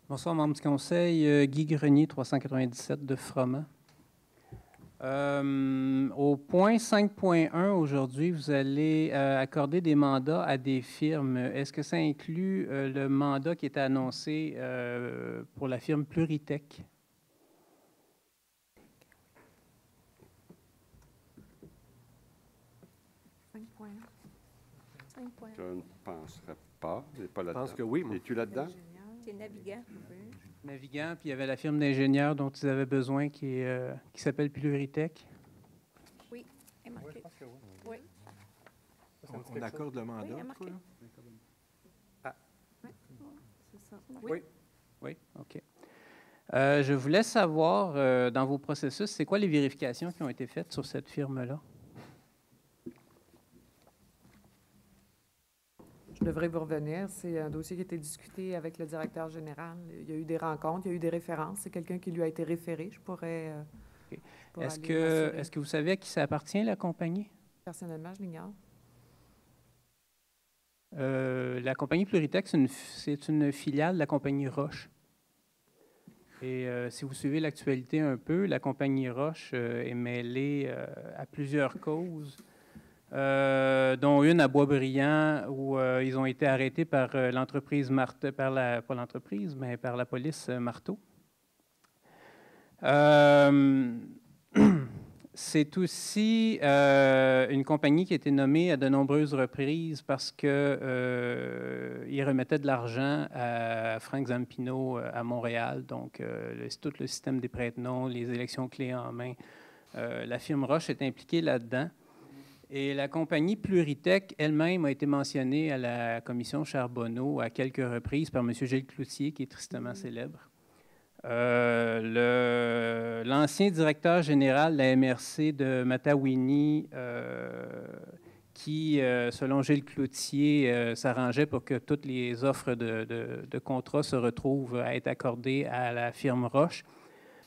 Bonsoir, membre du Conseil. Guy Grenier, 397 de Froment. Au point 5.1, aujourd'hui, vous allez accorder des mandats à des firmes. Est-ce que ça inclut le mandat qui était annoncé pour la firme Pluritech? Je ne penserais pas. Je Je pense que oui. Es-tu là-dedans? C'est Navigant. Navigant, puis il y avait la firme d'ingénieurs dont ils avaient besoin qui s'appelle Pluritech. Oui, est marqué. Oui, je pense que oui. Oui. On accorde le mandat. Oui, il y a marqué. C'est ça. Oui. Oui, OK. Je voulais savoir, dans vos processus, c'est quoi les vérifications qui ont été faites sur cette firme-là? Je devrais vous revenir. C'est un dossier qui a été discuté avec le directeur général. Il y a eu des rencontres, il y a eu des références. C'est quelqu'un qui lui a été référé. Je pourrais... Okay. pourrais Est-ce aller m'assurer. que vous savez à qui ça appartient, la compagnie? Personnellement, je l'ignore. La compagnie Pluritech, c'est une filiale de la compagnie Roche. Et si vous suivez l'actualité un peu, la compagnie Roche est mêlée à plusieurs causes, dont une à Boisbriand, où ils ont été arrêtés par l'entreprise Marteau, pas l'entreprise, mais par la police Marteau. C'est aussi une compagnie qui a été nommée à de nombreuses reprises parce qu'ils remettaient de l'argent à Frank Zampino à Montréal. Donc, tout le système des prête-noms, les élections clés en main. La firme Roche est impliquée là-dedans. Et la compagnie Pluritech elle-même a été mentionnée à la commission Charbonneau à quelques reprises par M. Gilles Cloutier, qui est tristement célèbre. L'ancien directeur général de la MRC de Matawini, qui, selon Gilles Cloutier, s'arrangeait pour que toutes les offres de contrats se retrouvent à être accordées à la firme Roche,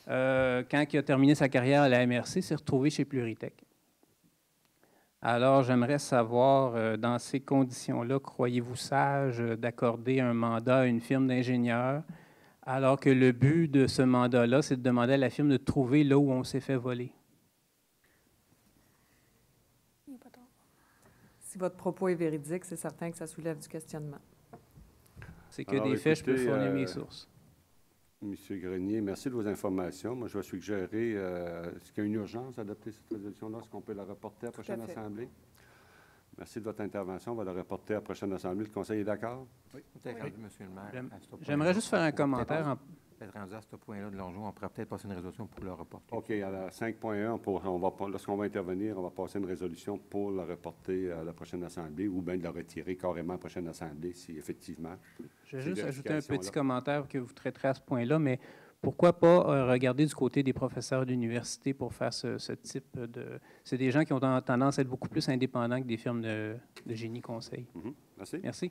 quand il a terminé sa carrière à la MRC, s'est retrouvé chez Pluritech. Alors, j'aimerais savoir, dans ces conditions-là, croyez-vous sage d'accorder un mandat à une firme d'ingénieurs, alors que le but de ce mandat-là, c'est de demander à la firme de trouver là où on s'est fait voler? Si votre propos est véridique, c'est certain que ça soulève du questionnement. C'est que des faits, je peux fournir mes sources. Monsieur Grenier, merci de vos informations. Moi, je vais suggérer, est-ce qu'il y a une urgence d'adopter cette résolution-là? Est-ce qu'on peut la reporter à la prochaine assemblée? Merci de votre intervention. On va la reporter à la prochaine assemblée. Le Conseil est d'accord? Oui, peut-être rendu, monsieur le maire. J'aimerais juste faire un commentaire. Peut-être rendu à ce point-là de l'enjeu, on pourrait peut-être passer une résolution pour le reporter. OK. À la 5.1, lorsqu'on va intervenir, on va passer une résolution pour la reporter à la prochaine assemblée ou bien de la retirer carrément à la prochaine assemblée si effectivement. Je vais juste ajouter un petit commentaire que vous traiterez à ce point-là, mais pourquoi pas regarder du côté des professeurs d'université pour faire ce type de... C'est des gens qui ont tendance à être beaucoup plus indépendants que des firmes de génie conseil. Merci. Merci.